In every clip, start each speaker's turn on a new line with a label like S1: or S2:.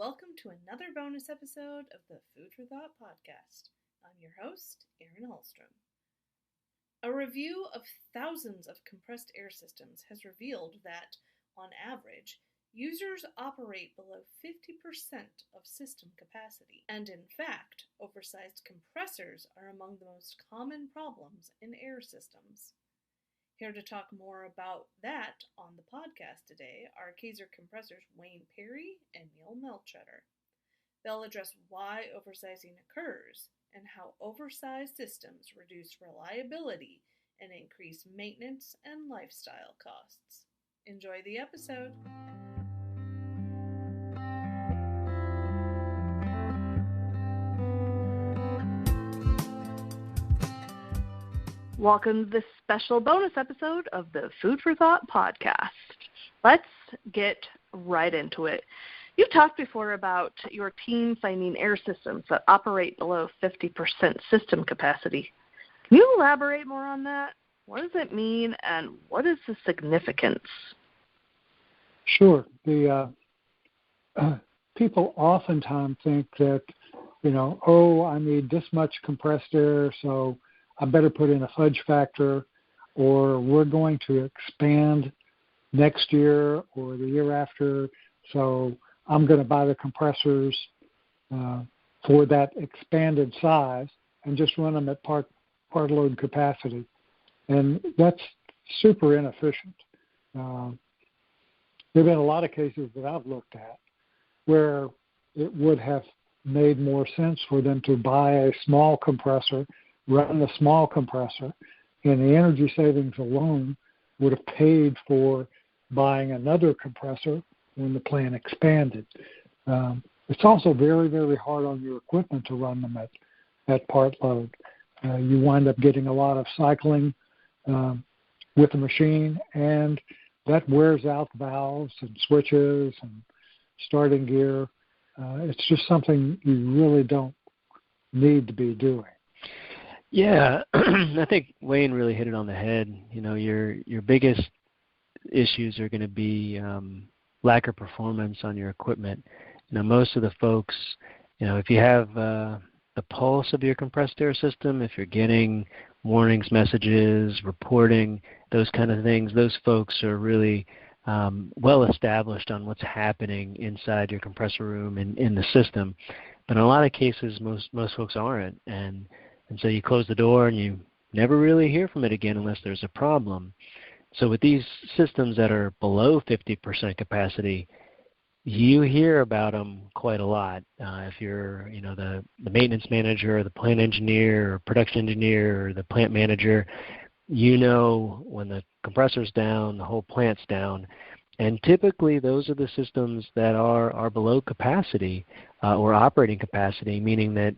S1: welcome to another bonus episode of the Food for Thought podcast. I'm your host, Erin Hallstrom. A review of thousands of compressed air systems has revealed that, on average, users operate below 50% of system capacity, and in fact, oversized compressors are among the most common problems in air systems. Here to talk more about that on the podcast today are Kaeser Compressors' Wayne Perry and Neil Mehltretter. They'll address why oversizing occurs and how oversized systems reduce reliability and increase maintenance and lifestyle costs. Enjoy the episode. Welcome to this special bonus episode of the Food for Thought podcast. Let's get right into it. You've talked before about your team finding air systems that operate below 50% system capacity. Can you elaborate more on that? What does it mean, and what is the significance?
S2: Sure. People oftentimes think that, I need this much compressed air, so I better put in a fudge factor, or we're going to expand next year or the year after, so I'm going to buy the compressors for that expanded size and just run them at part load capacity. And that's super inefficient. There have been a lot of cases that I've looked at where it would have made more sense for them to buy a small compressor, run the small compressor, and the energy savings alone would have paid for buying another compressor when the plant expanded. It's also very, very hard on your equipment to run them at part load. You wind up getting a lot of cycling with the machine, and that wears out valves and switches and starting gear. It's just something you really don't need to be doing.
S3: Yeah, I think Wayne really hit it on the head. Your biggest issues are going to be lack of performance on your equipment. Most of the folks, if you have the pulse of your compressed air system, if you're getting warnings, messages, reporting, those kind of things, those folks are really well established on what's happening inside your compressor room and in the system. But in a lot of cases, most folks aren't. And so you close the door and you never really hear from it again unless there's a problem. So with these systems that are below 50% capacity, you hear about them quite a lot. If you're, the maintenance manager or the plant engineer or production engineer or the plant manager, when the compressor's down, the whole plant's down. And typically those are the systems that are below capacity or operating capacity, meaning that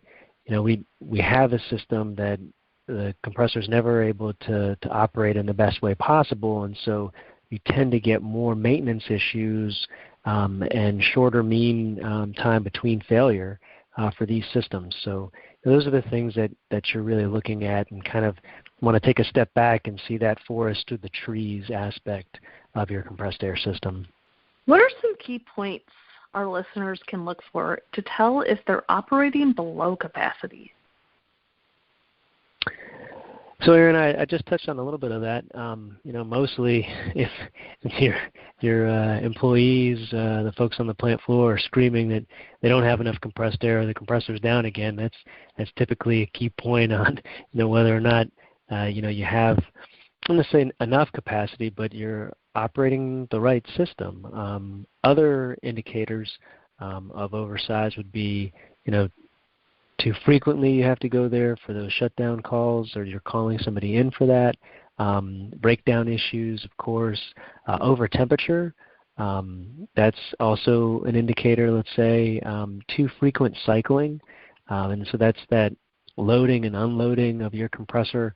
S3: we have a system that the compressor is never able to operate in the best way possible, and so you tend to get more maintenance issues and shorter mean time between failure for these systems. So those are the things that you're really looking at and kind of want to take a step back and see that forest through the trees aspect of your compressed air system.
S1: What are some key points our listeners can look for to tell if they're operating below capacity?
S3: So, Erin, I just touched on a little bit of that. Mostly if your employees, the folks on the plant floor, are screaming that they don't have enough compressed air, or the compressor's down again, that's typically a key point on whether or not you have, I'm going to say enough capacity, but you're operating the right system. Other indicators of oversize would be, too frequently you have to go there for those shutdown calls, or you're calling somebody in for that. Breakdown issues, of course. Over temperature, that's also an indicator, let's say. Too frequent cycling, and so that's that loading and unloading of your compressor.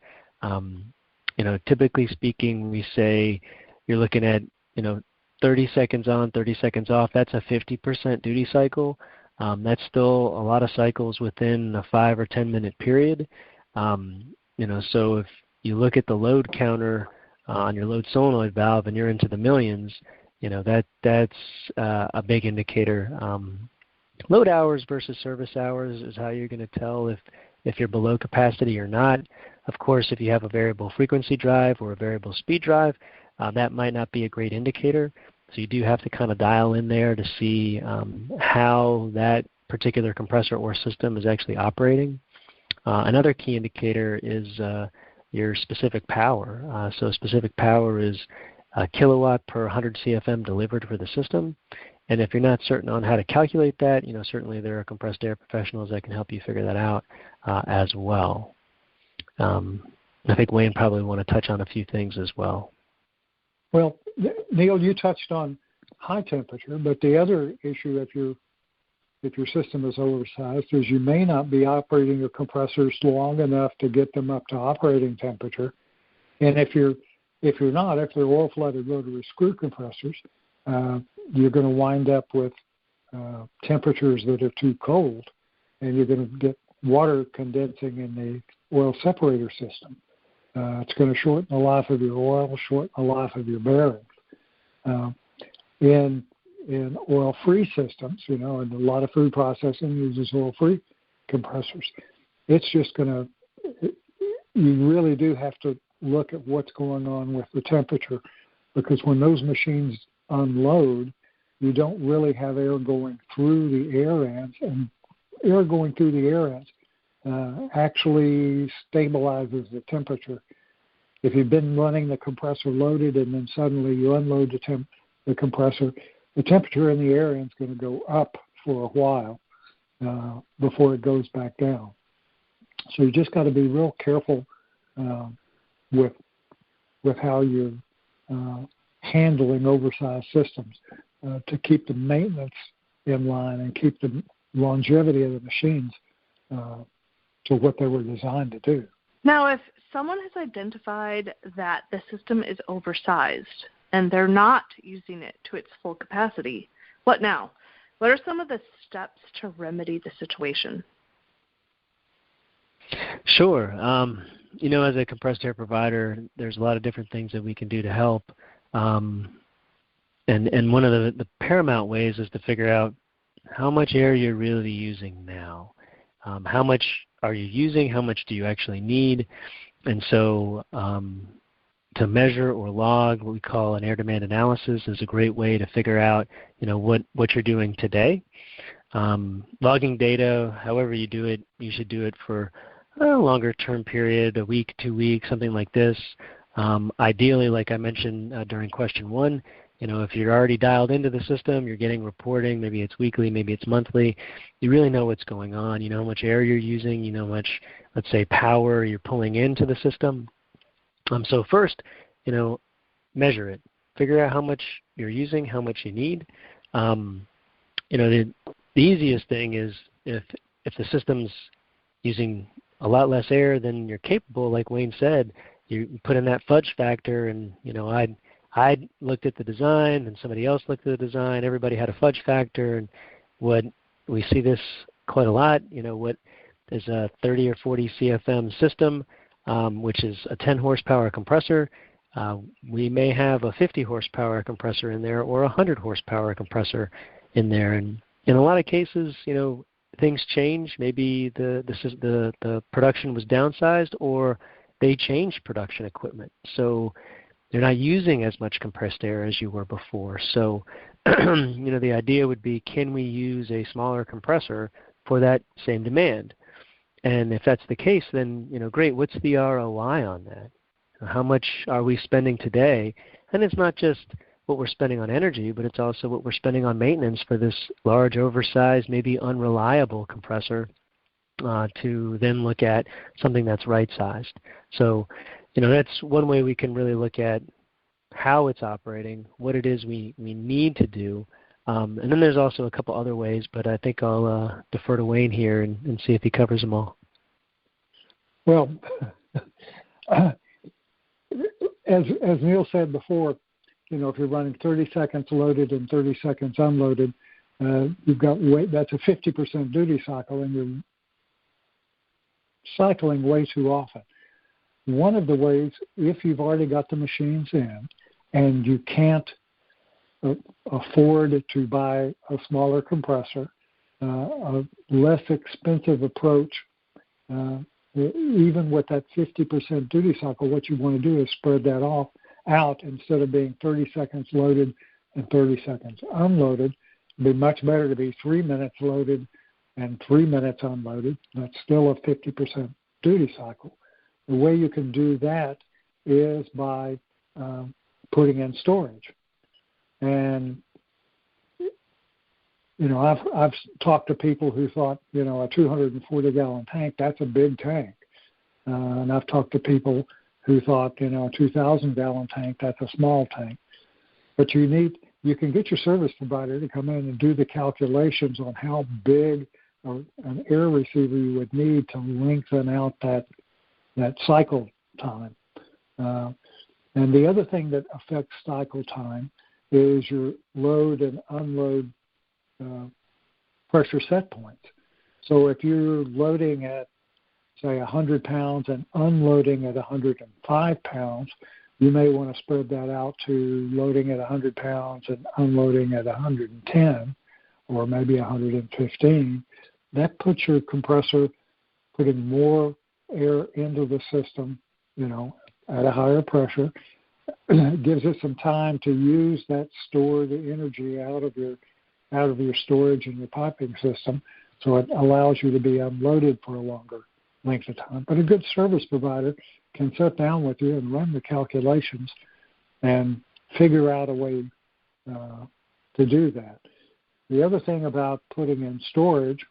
S3: Typically speaking, we say you're looking at 30 seconds on, 30 seconds off. That's a 50% duty cycle. That's still a lot of cycles within a 5 or 10 minute period. So if you look at the load counter on your load solenoid valve and you're into the millions, that's a big indicator. Load hours versus service hours is how you're going to tell if you're below capacity or not. Of course, if you have a variable frequency drive or a variable speed drive, that might not be a great indicator. So you do have to kind of dial in there to see how that particular compressor or system is actually operating. Another key indicator is your specific power. So specific power is a kilowatt per 100 CFM delivered for the system. And if you're not certain on how to calculate that, certainly there are compressed air professionals that can help you figure that out as well. I think Wayne probably want to touch on a few things as well.
S2: Well, Neil, you touched on high temperature, but the other issue if your system is oversized is you may not be operating your compressors long enough to get them up to operating temperature. And if they're oil-flooded rotary screw compressors, you're going to wind up with temperatures that are too cold, and you're going to get water condensing in the oil separator system. It's going to shorten the life of your oil, shorten the life of your bearings. In oil-free systems, and a lot of food processing uses oil-free compressors, it's just going to, you really do have to look at what's going on with the temperature, because when those machines unload, you don't really have air going through the air ends, and air going through the air ends actually stabilizes the temperature. If you've been running the compressor loaded and then suddenly you unload the compressor, the temperature in the air end is going to go up for a while before it goes back down. So you just got to be real careful with how you're handling oversized systems to keep the maintenance in line and keep the longevity of the machines to what they were designed to do.
S1: Now, if someone has identified that the system is oversized and they're not using it to its full capacity, what now? What are some of the steps to remedy the situation?
S3: Sure. As a compressed air provider, there's a lot of different things that we can do to help. And one of the paramount ways is to figure out how much air you're really using now. How much are you using? How much do you actually need? And so to measure or log what we call an air demand analysis is a great way to figure out, what you're doing today. Logging data, however you do it, you should do it for a longer term period, a week, 2 weeks, something like this. Ideally, like I mentioned during question 1, if you're already dialed into the system, you're getting reporting, maybe it's weekly, maybe it's monthly, you really know what's going on. You know how much air you're using, you know how much, let's say, power you're pulling into the system. So first, measure it. Figure out how much you're using, how much you need. The easiest thing is if the system's using a lot less air than you're capable, like Wayne said, you put in that fudge factor, and I looked at the design, and somebody else looked at the design. Everybody had a fudge factor, and what we see this quite a lot. What is a 30 or 40 CFM system, which is a 10 horsepower compressor. We may have a 50 horsepower compressor in there, or a 100 horsepower compressor in there, and in a lot of cases, things change. Maybe the production was downsized, or they changed production equipment. So they're not using as much compressed air as you were before. So, the idea would be, can we use a smaller compressor for that same demand? And if that's the case, then, great. What's the ROI on that? How much are we spending today? And it's not just what we're spending on energy, but it's also what we're spending on maintenance for this large, oversized, maybe unreliable compressor to then look at something that's right-sized. So, that's one way we can really look at how it's operating, what it is we need to do. And then there's also a couple other ways, but I think I'll defer to Wayne here and see if he covers them all.
S2: Well, as Neil said before, if you're running 30 seconds loaded and 30 seconds unloaded, you've got that's a 50% duty cycle, and you're cycling way too often. One of the ways, if you've already got the machines in and you can't afford to buy a smaller compressor, a less expensive approach. Even with that 50% duty cycle, what you want to do is spread that out instead of being 30 seconds loaded and 30 seconds unloaded. It'd be much better to be 3 minutes loaded and 3 minutes unloaded. That's still a 50% duty cycle. The way you can do that is by putting in storage. And I've talked to people who thought, a 240-gallon tank, that's a big tank. And I've talked to people who thought, a 2,000-gallon tank, that's a small tank. But you can get your service provider to come in and do the calculations on how big an air receiver you would need to lengthen out that cycle time. And the other thing that affects cycle time is your load and unload pressure set points. So if you're loading at, say, 100 pounds and unloading at 105 pounds, you may want to spread that out to loading at 100 pounds and unloading at 110 or maybe 115. That puts your compressor putting more air into the system, at a higher pressure. It gives it some time to use that stored energy out of your storage and your piping system, so it allows you to be unloaded for a longer length of time. But a good service provider can sit down with you and run the calculations and figure out a way to do that. The other thing about putting in storage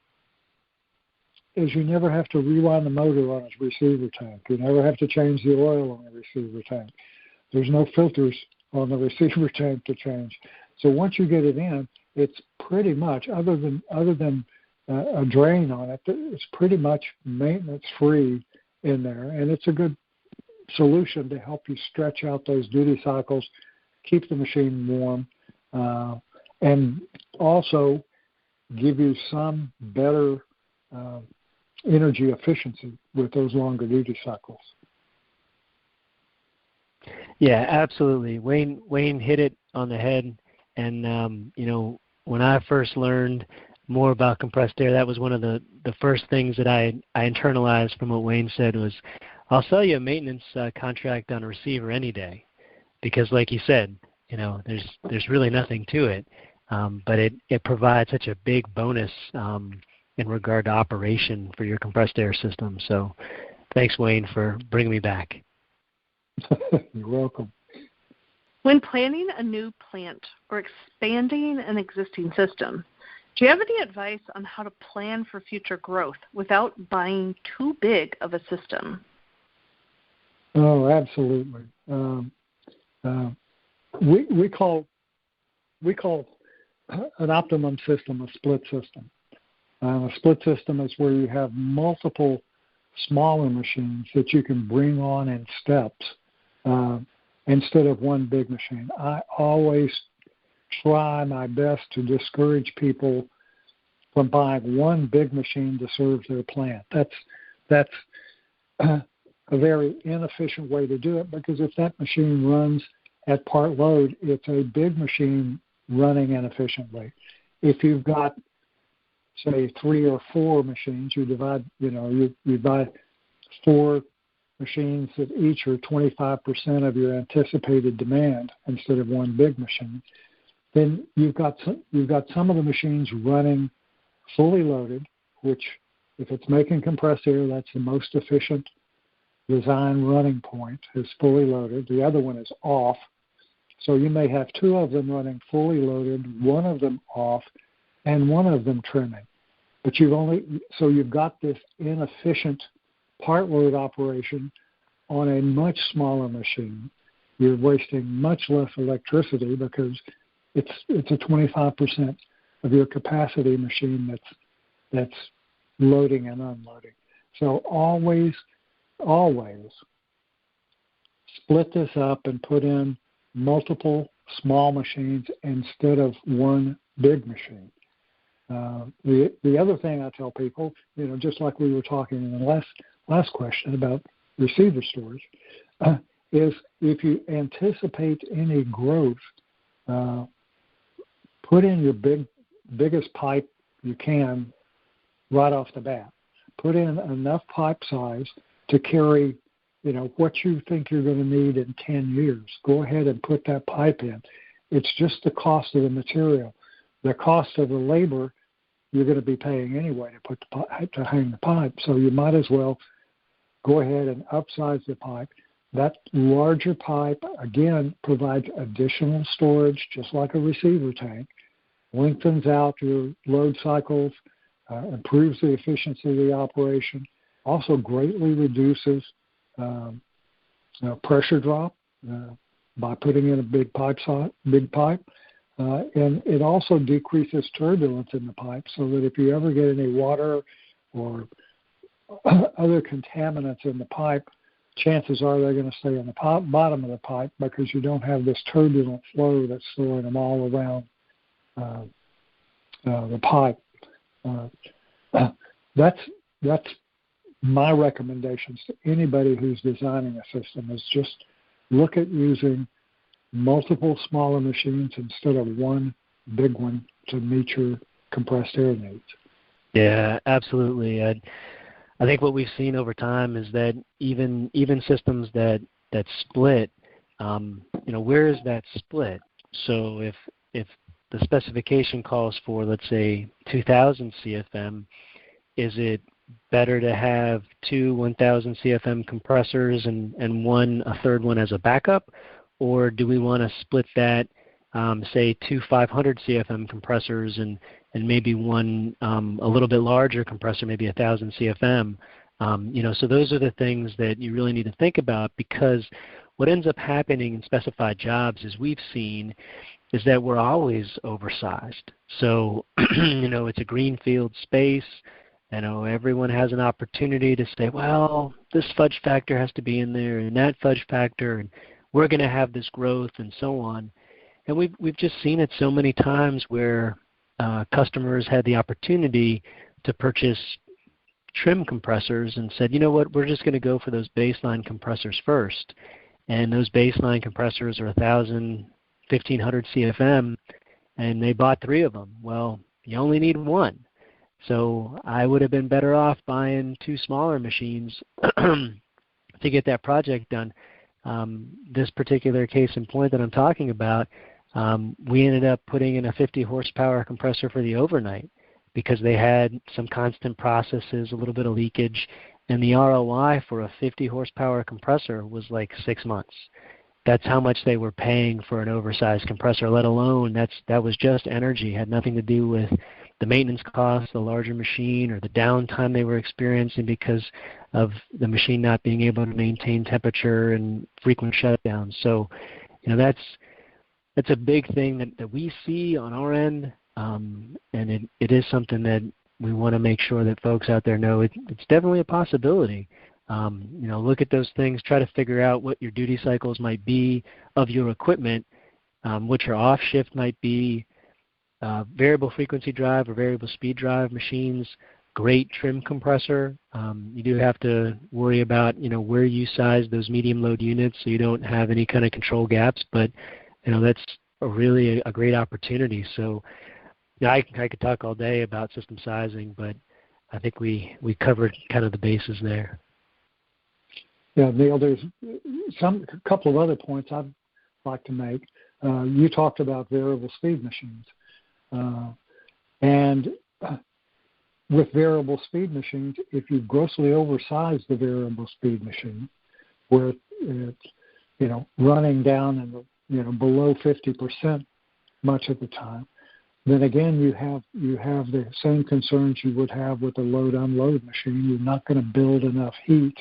S2: is you never have to rewind the motor on its receiver tank. You never have to change the oil on the receiver tank. There's no filters on the receiver tank to change. So once you get it in, it's pretty much, other than a drain on it, it's pretty much maintenance-free in there, and it's a good solution to help you stretch out those duty cycles, keep the machine warm, and also give you some better energy efficiency with those longer duty cycles.
S3: Yeah, absolutely. Wayne hit it on the head. And, when I first learned more about compressed air, that was one of the first things that I internalized from what Wayne said was, I'll sell you a maintenance contract on a receiver any day. Because like you said, there's really nothing to it. But it provides such a big bonus in regard to operation for your compressed air system. So thanks, Wayne, for bringing me back.
S2: You're welcome.
S1: When planning a new plant or expanding an existing system, do you have any advice on how to plan for future growth without buying too big of a system?
S2: Oh, absolutely. We call an optimum system a split system. A split system is where you have multiple smaller machines that you can bring on in steps instead of one big machine. I always try my best to discourage people from buying one big machine to serve their plant. That's a very inefficient way to do it, because if that machine runs at part load, it's a big machine running inefficiently. If you've got, say, 3 or 4 machines, you buy 4 machines that each are 25% of your anticipated demand instead of one big machine. Then you've got some of the machines running fully loaded, which if it's making compressed air, that's the most efficient design running point, is fully loaded. The other one is off. So you may have 2 of them running fully loaded, 1 of them off, and 1 of them trimming. But you've got this inefficient part load operation on a much smaller machine. You're wasting much less electricity because it's a 25% of your capacity machine that's loading and unloading. So always split this up and put in multiple small machines instead of one big machine. The other thing I tell people, just like we were talking in the last question about receiver storage, is if you anticipate any growth, put in your biggest pipe you can right off the bat. Put in enough pipe size to carry, what you think you're going to need in 10 years. Go ahead and put that pipe in. It's just the cost of the material. The cost of the labor you're going to be paying anyway to hang the pipe. So you might as well go ahead and upsize the pipe. That larger pipe, again, provides additional storage, just like a receiver tank, lengthens out your load cycles, improves the efficiency of the operation, also greatly reduces pressure drop by putting in a big pipe, and it also decreases turbulence in the pipe, so that if you ever get any water or other contaminants in the pipe, chances are they're going to stay in the bottom of the pipe because you don't have this turbulent flow that's throwing them all around the pipe. That's my recommendations to anybody who's designing a system, is just look at using multiple smaller machines instead of one big one to meet your compressed air needs.
S3: Yeah, absolutely. I think what we've seen over time is that even systems that split, where is that split? So if the specification calls for, let's say, 2,000 CFM, is it better to have two 1,000 CFM compressors and a third one as a backup? Or do we want to split that, say, two 500 CFM compressors and maybe one a little bit larger compressor, maybe 1,000 CFM? So those are the things that you really need to think about, because what ends up happening in specified jobs, as we've seen, is that we're always oversized. So, it's a greenfield space. Everyone has an opportunity to say, well, this fudge factor has to be in there and that fudge factor, and we're going to have this growth and so on. And we've just seen it so many times where customers had the opportunity to purchase trim compressors and said, you know what, we're just going to go for those baseline compressors first. And those baseline compressors are 1,000, 1,500 CFM, and they bought 3 of them. Well, you only need one. So I would have been better off buying 2 smaller machines to get that project done. This particular case in point that I'm talking about, we ended up putting in a 50 horsepower compressor for the overnight because they had some constant processes, a little bit of leakage, and the ROI for a 50 horsepower compressor was like 6 months. That's how much they were paying for an oversized compressor, let alone that was just energy. It had nothing to do with the maintenance costs, the larger machine, or the downtime they were experiencing because of the machine not being able to maintain temperature and frequent shutdowns. So, that's a big thing that we see on our end, and it is something that we want to make sure that folks out there know it's definitely a possibility. Look at those things, try to figure out what your duty cycles might be of your equipment, what your off shift might be. Variable frequency drive or variable speed drive machines, great trim compressor. You do have to worry about where you size those medium load units so you don't have any kind of control gaps, but that's really a great opportunity. So I could talk all day about system sizing, but I think we covered kind of the bases there.
S2: Yeah, Neil, there's a couple of other points I'd like to make. You talked about variable speed machines. And with variable speed machines, if you grossly oversize the variable speed machine, where it's running down in below 50% much of the time, then again you have the same concerns you would have with a load unload machine. You're not going to build enough heat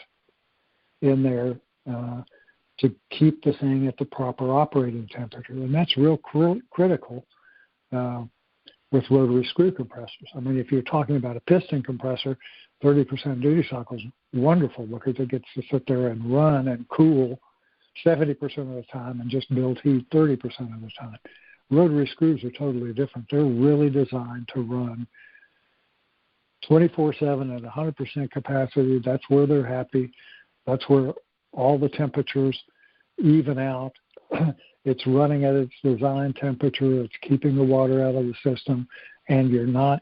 S2: in there to keep the thing at the proper operating temperature, and that's real critical. With rotary screw compressors. I mean, if you're talking about a piston compressor, 30% duty cycle is wonderful because it gets to sit there and run and cool 70% of the time and just build heat 30% of the time. Rotary screws are totally different. They're really designed to run 24/7 at 100% capacity. That's where they're happy. That's where all the temperatures even out. It's running at its design temperature. It's keeping the water out of the system, and you're not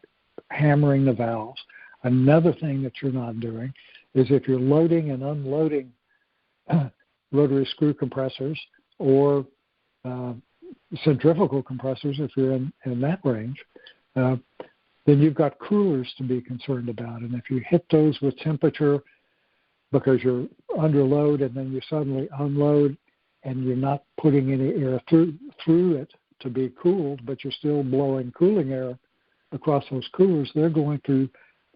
S2: hammering the valves. Another thing that you're not doing is if you're loading and unloading rotary screw compressors or centrifugal compressors, if you're in that range, then you've got coolers to be concerned about. And if you hit those with temperature because you're under load and then you suddenly unload and you're not putting any air through it to be cooled, but you're still blowing cooling air across those coolers, they're going through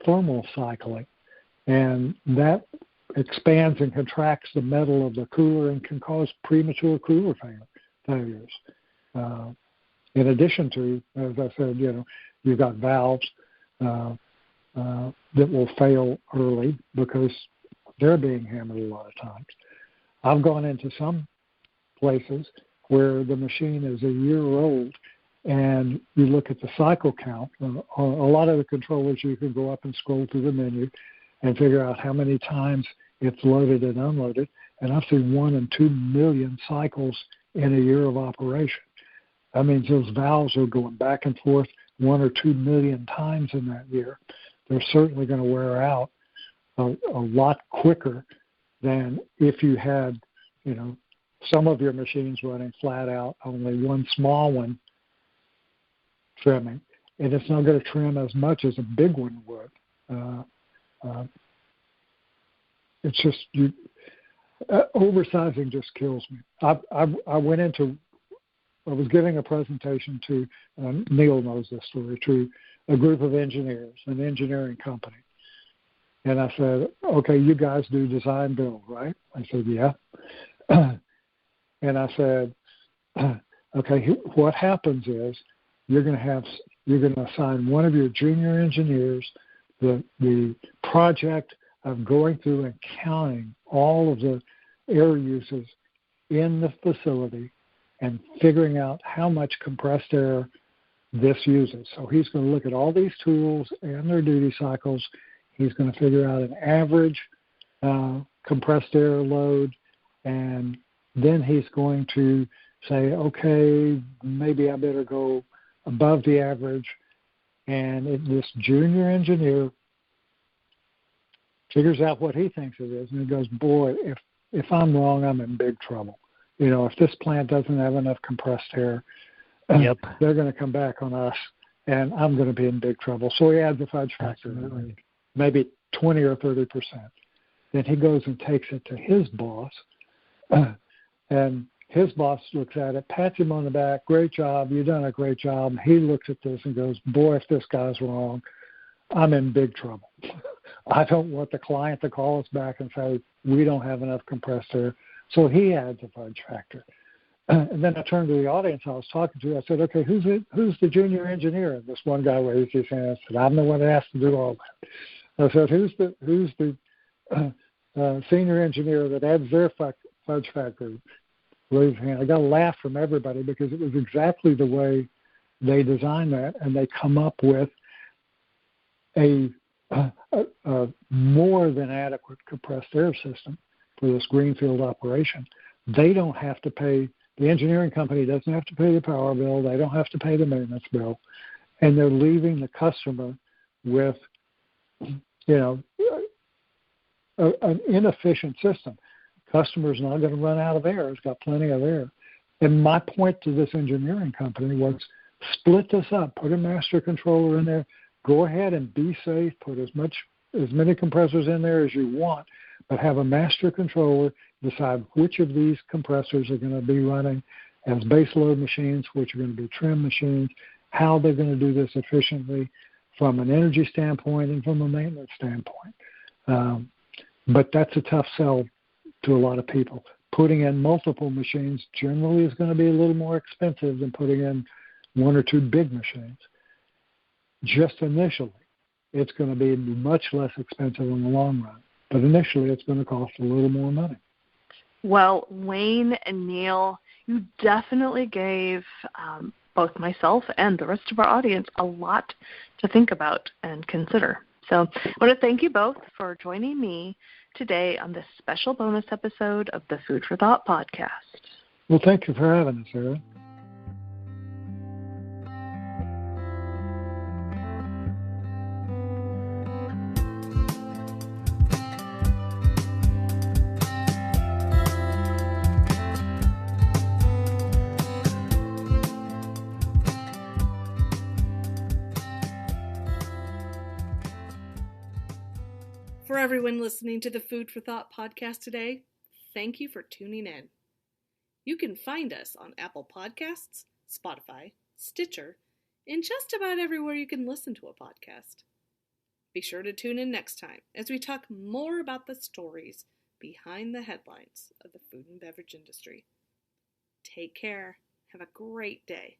S2: thermal cycling. And that expands and contracts the metal of the cooler and can cause premature cooler failures. In addition to, as I said, you've got valves that will fail early because they're being hammered a lot of times. I've gone into some places where the machine is a year old and you look at the cycle count. A lot of the controllers, you can go up and scroll through the menu and figure out how many times it's loaded and unloaded. And I've seen 1 and 2 million cycles in a year of operation. That means those valves are going back and forth 1 or 2 million times in that year. They're certainly going to wear out a lot quicker than if you had, some of your machines running flat out, only one small one trimming, and it's not going to trim as much as a big one would. It's just oversizing just kills me. I was giving a presentation to, Neil knows this story, to a group of engineers, an engineering company. And I said, okay, you guys do design build, right? I said, yeah. And I said, okay, what happens is you're going to assign one of your junior engineers the project of going through and counting all of the air uses in the facility and figuring out how much compressed air this uses. So he's going to look at all these tools and their duty cycles. He's going to figure out an average compressed air load, and then he's going to say, okay, maybe I better go above the average. And this junior engineer figures out what he thinks it is, and he goes, boy, if I'm wrong, I'm in big trouble. If this plant doesn't have enough compressed air,
S3: yep,
S2: they're going to come back on us, and I'm going to be in big trouble. So he adds a fudge factor, maybe 20 or 30%. Then he goes and takes it to his boss, and his boss looks at it, pats him on the back, great job, you've done a great job. He looks at this and goes, boy, if this guy's wrong, I'm in big trouble. I don't want the client to call us back and say, we don't have enough compressed air. So he adds a fudge factor. And then I turned to the audience I was talking to. I said, okay, who's the junior engineer? And this one guy raised his hand and said, I'm the one that has to do all that. I said, who's the senior engineer that adds their fudge factor? Raised his hand. I got a laugh from everybody because it was exactly the way they designed that, and they come up with a more than adequate compressed air system for this greenfield operation. They don't have to pay, the engineering company doesn't have to pay the power bill, they don't have to pay the maintenance bill, and they're leaving the customer with, an inefficient system. Customer's not going to run out of air, it's got plenty of air. And my point to this engineering company was split this up, put a master controller in there, go ahead and be safe, put as many compressors in there as you want, but have a master controller decide which of these compressors are going to be running as base load machines, which are going to be trim machines, how they're going to do this efficiently from an energy standpoint and from a maintenance standpoint. But that's a tough sell to a lot of people. Putting in multiple machines generally is going to be a little more expensive than putting in 1 or 2 big machines. Just initially, it's going to be much less expensive in the long run. But initially, it's going to cost a little more money.
S1: Well, Wayne and Neil, you definitely gave both myself and the rest of our audience a lot to think about and consider. So I want to thank you both for joining me today on this special bonus episode of the Food for Thought podcast.
S2: Well, thank you for having us, Erin.
S1: For everyone listening to the Food for Thought podcast today, thank you for tuning in. You can find us on Apple Podcasts, Spotify, Stitcher, and just about everywhere you can listen to a podcast. Be sure to tune in next time as we talk more about the stories behind the headlines of the food and beverage industry. Take care. Have a great day.